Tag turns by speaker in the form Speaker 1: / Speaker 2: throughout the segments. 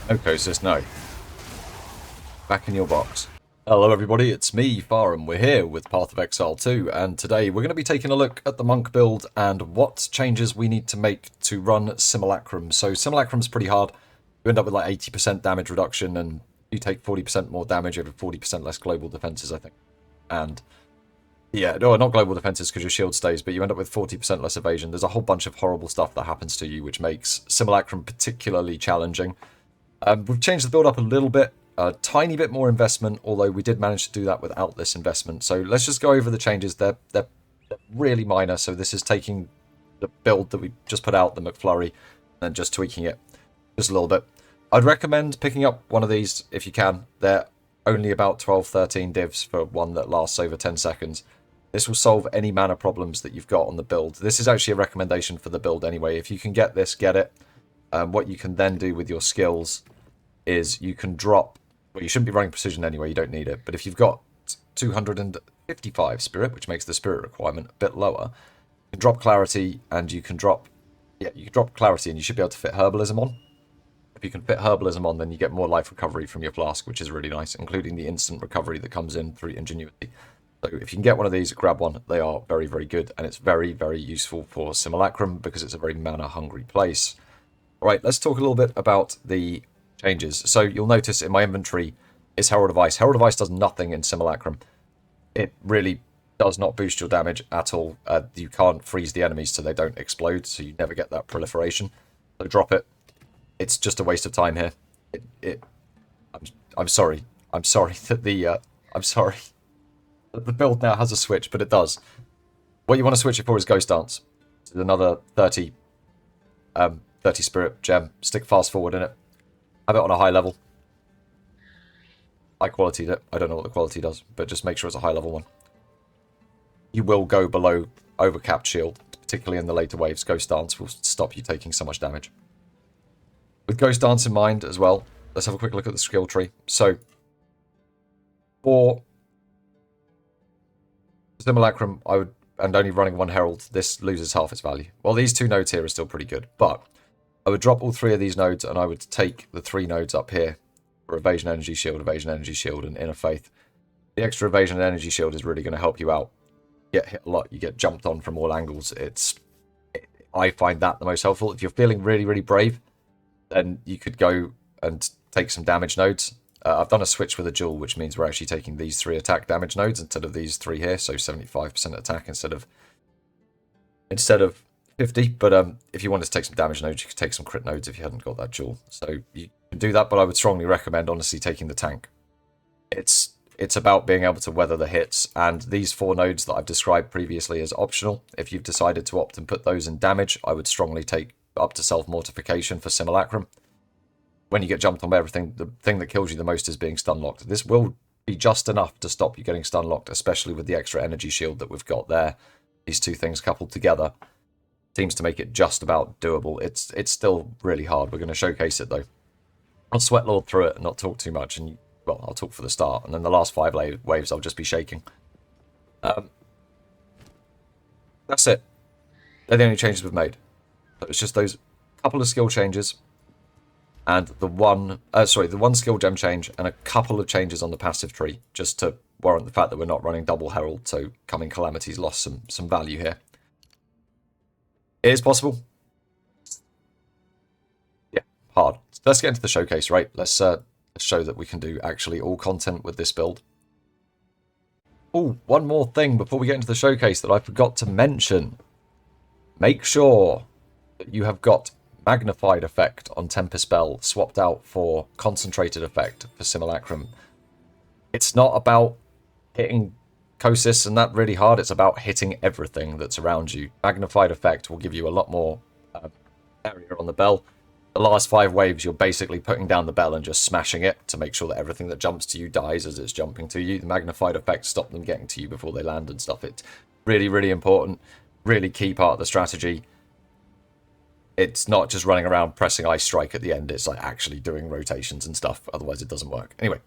Speaker 1: Okay, sis, no. Back in your box. Hello everybody, it's me, Farum. We're here with Path of Exile 2, and today we're going to be taking a look at the monk build and what changes we need to make to run Simulacrum. So Simulacrum's pretty hard. You end up with like 80% damage reduction, and you take 40% more damage over 40% less global defenses, I think. And yeah, no, not global defenses because your shield stays, but you end up with 40% less evasion. There's a whole bunch of horrible stuff that happens to you, which makes Simulacrum particularly challenging. We've changed the build up a little bit, a tiny bit more investment, although we did manage to do that without this investment. So let's just go over the changes. They're really minor. So this is taking the build that we just put out, the McFlurry, and then just tweaking it just a little bit. I'd recommend picking up one of these if you can. They're only about 12-13 divs for one that lasts over 10 seconds. This will solve any mana problems that you've got on the build. This is actually a recommendation for the build anyway. If you can get this, get it. What you can then do with your skills is you can drop... Well, you shouldn't be running precision anyway, you don't need it. But if you've got 255 spirit, which makes the spirit requirement a bit lower, you can drop clarity and you can drop... Yeah, you can drop clarity and you should be able to fit herbalism on. If you can fit herbalism on, then you get more life recovery from your flask, which is really nice, including the instant recovery that comes in through ingenuity. So if you can get one of these, grab one. They are very, very good, and it's very, very useful for Simulacrum because it's a very mana-hungry place. Alright, let's talk a little bit about the changes. So you'll notice in my inventory is Herald of Ice. Herald of Ice does nothing in Simulacrum. It really does not boost your damage at all. You can't freeze the enemies so they don't explode, so you never get that proliferation. So drop it. It's just a waste of time here. I'm sorry. I'm sorry that the I'm sorry. The build now has a switch, but it does. What you want to switch it for is Ghost Dance. It's another 30 spirit gem. Stick fast forward in it. Have it on a high level. High quality. I don't know what the quality does, but just make sure it's a high level one. You will go below overcapped shield, particularly in the later waves. Ghost Dance will stop you taking so much damage. With Ghost Dance in mind as well, let's have a quick look at the skill tree. So, for Simulacrum, and only running one Herald, this loses half its value. Well, these two nodes here are still pretty good, but I would drop all three of these nodes and I would take the three nodes up here for Evasion Energy Shield, and Inner Faith. The extra Evasion Energy Shield is really going to help you out. You get hit a lot, you get jumped on from all angles. I find that the most helpful. If you're feeling really, really brave, then you could go and take some damage nodes. I've done a switch with a duel, which means we're actually taking these 3 attack damage nodes instead of these 3 here, so 75% attack instead of 50. But if you wanted to take some damage nodes, you could take some crit nodes if you hadn't got that duel. So you can do that, but I would strongly recommend, honestly, taking the tank. It's about being able to weather the hits, and these 4 nodes that I've described previously as optional. If you've decided to opt and put those in damage, I would strongly take up to self-mortification for Simulacrum. When you get jumped on by everything, the thing that kills you the most is being stun-locked. This will be just enough to stop you getting stun-locked, especially with the extra energy shield that we've got there. These two things coupled together seems to make it just about doable. It's still really hard. We're going to showcase it, though. I'll sweat lord through it and not talk too much, and well, I'll talk for the start, and then the last 5 waves I'll just be shaking. That's it. They're the only changes we've made. It's just those couple of skill changes, and the one skill gem change, and a couple of changes on the passive tree, just to warrant the fact that we're not running double Herald, so Coming Calamity's lost some value here. It is possible. Yeah, hard. So let's get into the showcase, right? Let's show that we can do actually all content with this build. Oh, one more thing before we get into the showcase that I forgot to mention. Make sure that you have got Magnified effect on Tempest Bell swapped out for Concentrated effect for Simulacrum. It's not about hitting Kosis and that really hard, it's about hitting everything that's around you. Magnified effect will give you a lot more area on the bell. The last 5 waves, you're basically putting down the bell and just smashing it to make sure that everything that jumps to you dies as it's jumping to you. The Magnified effect stops them getting to you before they land and stuff. It's really, really important, really key part of the strategy. It's not just running around pressing Ice Strike at the end. It's like actually doing rotations and stuff. Otherwise, it doesn't work. Anyway,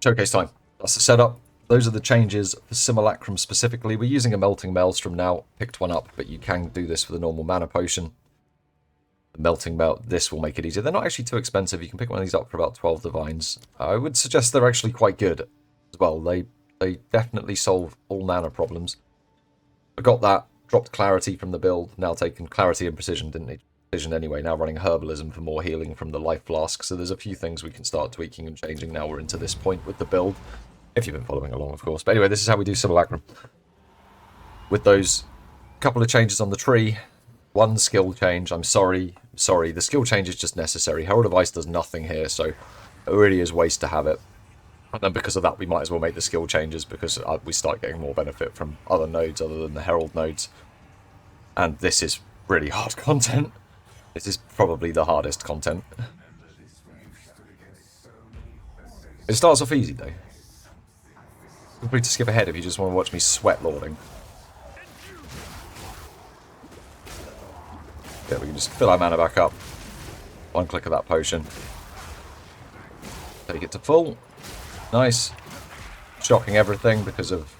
Speaker 1: showcase time. That's the setup. Those are the changes for Simulacrum specifically. We're using a Melting Maelstrom now. Picked one up, but you can do this with a normal mana potion. The melting melt, this will make it easier. They're not actually too expensive. You can pick one of these up for about 12 divines. I would suggest they're actually quite good as well. They definitely solve all manner problems. I got that, dropped clarity from the build, now taken clarity and precision, didn't need precision anyway, now running herbalism for more healing from the life flask, so there's a few things we can start tweaking and changing now we're into this point with the build, if you've been following along, of course. But anyway, this is how we do Simulacrum. With those couple of changes on the tree, one skill change, I'm sorry, the skill change is just necessary. Herald of Ice does nothing here, so it really is waste to have it. And then because of that, we might as well make the skill changes, because we start getting more benefit from other nodes other than the Herald nodes. And this is really hard content. This is probably the hardest content. It starts off easy, though. Feel free to skip ahead if you just want to watch me sweat lording. Yeah, we can just fill our mana back up. One click of that potion. Take it to full. Nice. Shocking everything because of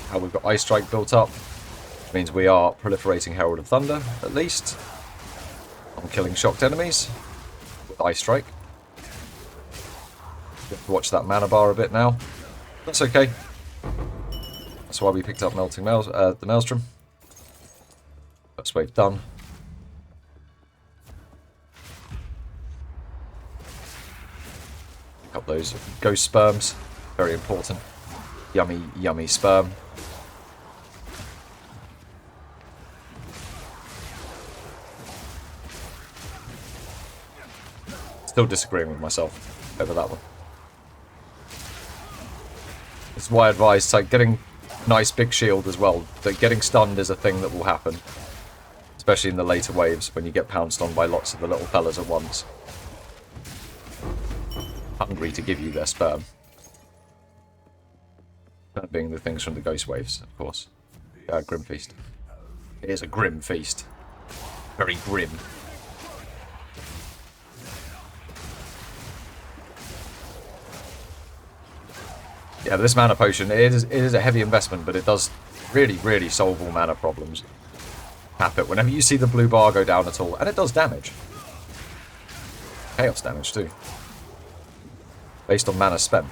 Speaker 1: how we've got Ice Strike built up. Which means we are proliferating Herald of Thunder, at least. I'm killing shocked enemies with Ice Strike. You have to watch that mana bar a bit now. That's okay. That's why we picked up the Maelstrom. First wave done. Pick up those ghost sperms. Very important. Yummy, yummy sperm. Still disagreeing with myself over that one. This is why I advise like getting nice big shield as well. That getting stunned is a thing that will happen. Especially in the later waves when you get pounced on by lots of the little fellas at once. Hungry to give you their sperm. That being the things from the ghost waves, of course. Grim feast. It is a grim feast. Very grim. Yeah, this mana potion, it is a heavy investment, but it does really, really solve all mana problems. Tap it whenever you see the blue bar go down at all, and it does damage. Chaos damage too. Based on mana spent.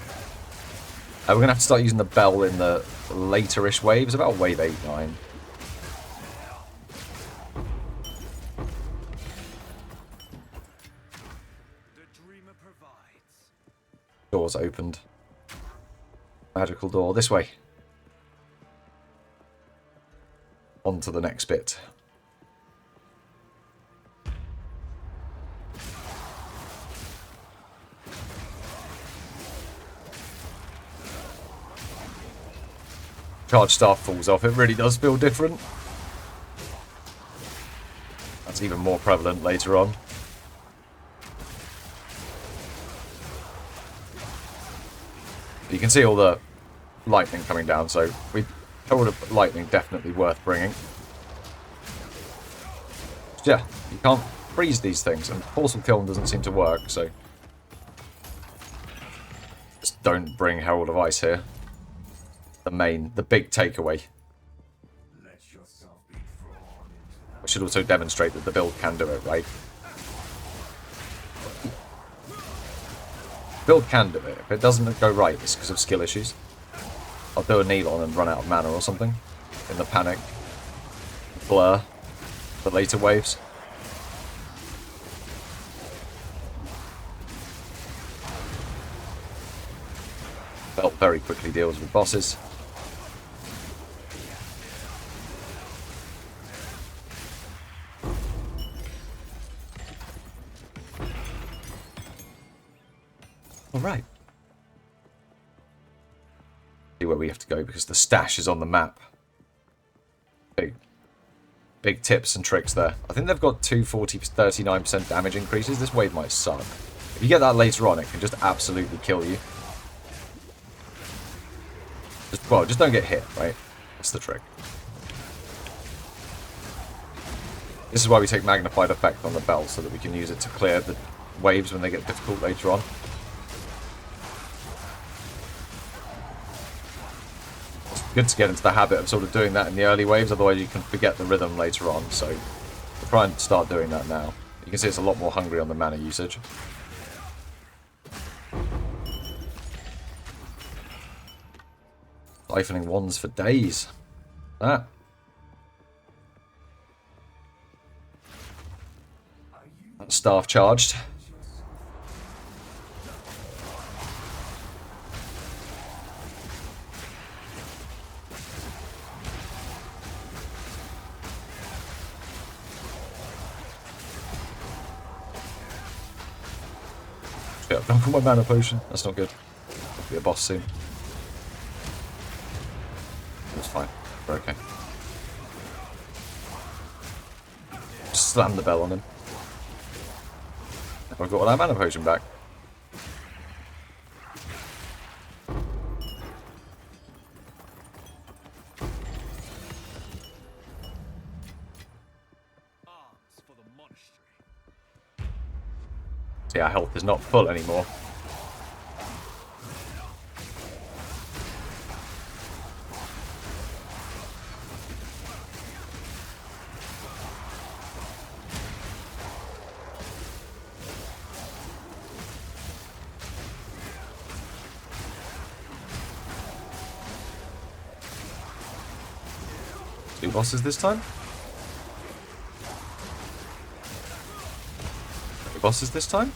Speaker 1: We're going to have to start using the bell in the later-ish waves, about wave 8, 9. Doors opened. Magical door, this way. On to the next bit. Charge staff falls off, it really does feel different. That's even more prevalent later on. You can see all the lightning coming down, so Herald of Lightning definitely worth bringing. Yeah, you can't freeze these things, and Portal Kiln doesn't seem to work, so just don't bring Herald of Ice here. The big takeaway. We should also demonstrate that the build can do it, right? Build can do it. If it doesn't go right, it's because of skill issues. I'll do a Neelon and run out of mana or something. In the panic. Blur. The later waves. Belt very quickly deals with bosses. Alright. See where we have to go because the stash is on the map. Big tips and tricks there. I think they've got 39% damage increases. This wave might suck. If you get that later on, it can just absolutely kill you. Just don't get hit, right? That's the trick. This is why we take Magnified Effect on the bell, so that we can use it to clear the waves when they get difficult later on. Good to get into the habit of sort of doing that in the early waves, otherwise you can forget the rhythm later on, so we'll try and start doing that now. You can see it's a lot more hungry on the mana usage. Siphoning wands for days. That. That staff charged. Yeah, I've gone for my mana potion. That's not good. I'll be a boss soon. It's fine. We're okay. Just slam the bell on him. I've got that mana potion back. See, our health is not full anymore. Two bosses this time? Two bosses this time?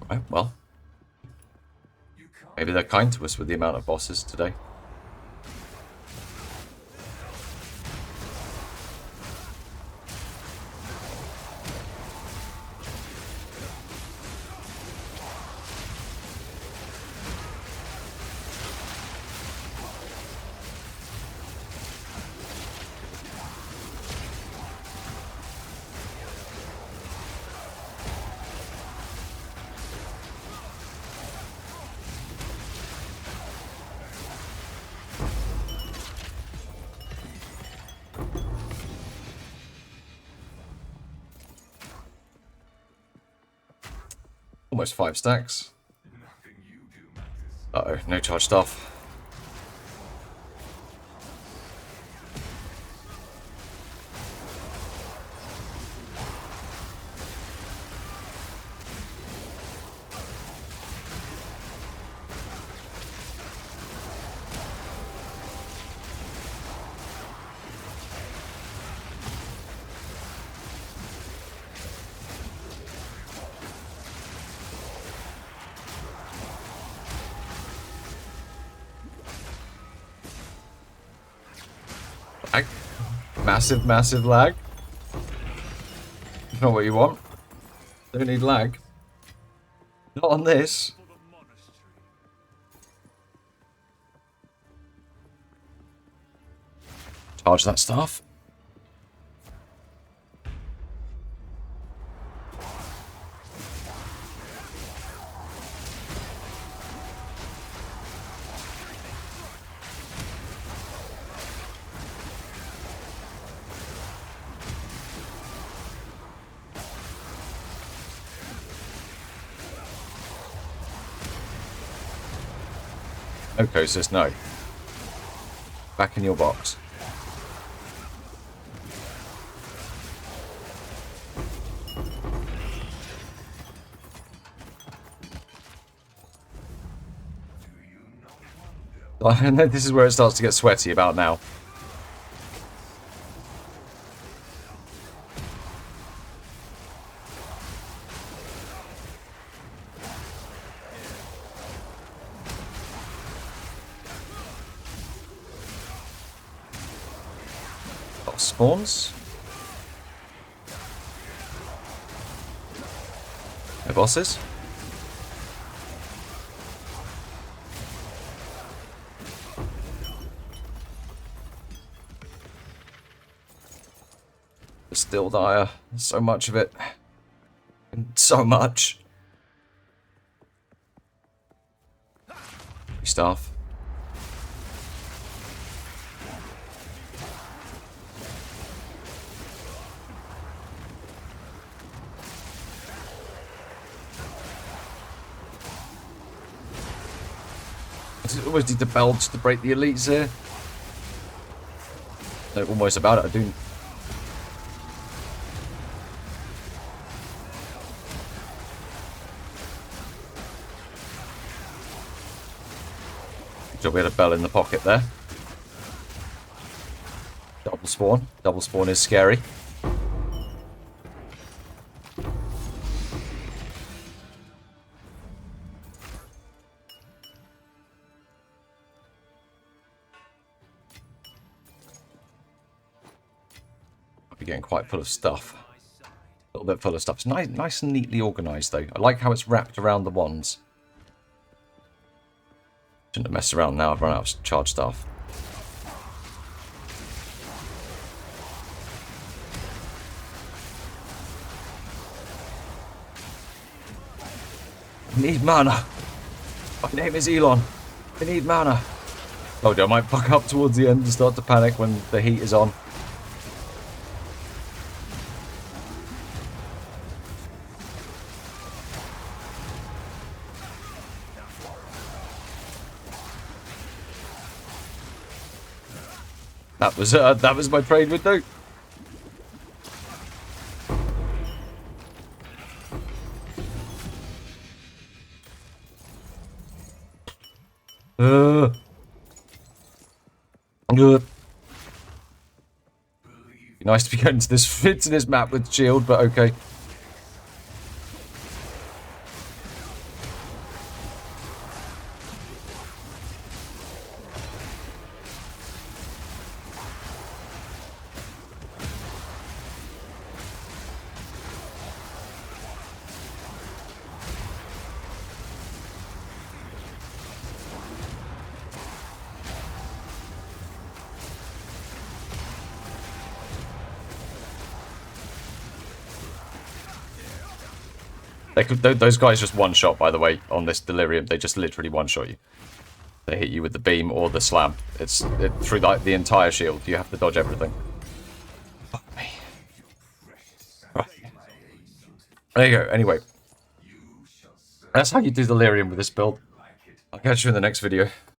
Speaker 1: Right, well. Maybe they're kind to us with the amount of bosses today. Almost 5 stacks. Uh-oh, no charge stuff. Lag. Massive, massive lag. Not what you want. Don't need lag. Not on this. Charge that staff. Okay, says no. Back in your box. And then this is where it starts to get sweaty about now. Spawns. No bosses. It's still dire. So much of it. So much. Staff. I almost need to belch to break the elites here. No, almost about it. I do. We had a bell in the pocket there. Double spawn. Double spawn is scary. I'll be getting quite full of stuff. A little bit full of stuff. It's nice and neatly organised though. I like how it's wrapped around the wands. Shouldn't have messed around now. I've run out of charge stuff. I need mana. My name is Elon. I need mana. Oh, I might fuck up towards the end and start to panic when the heat is on. That was my trade window. Be nice to be going to this map with shield, but okay. Those guys just one-shot, by the way, on this delirium. They just literally one-shot you. They hit you with the beam or the slam. It's through the entire shield. You have to dodge everything. Fuck me. Right. There you go. Anyway. That's how you do delirium with this build. I'll catch you in the next video.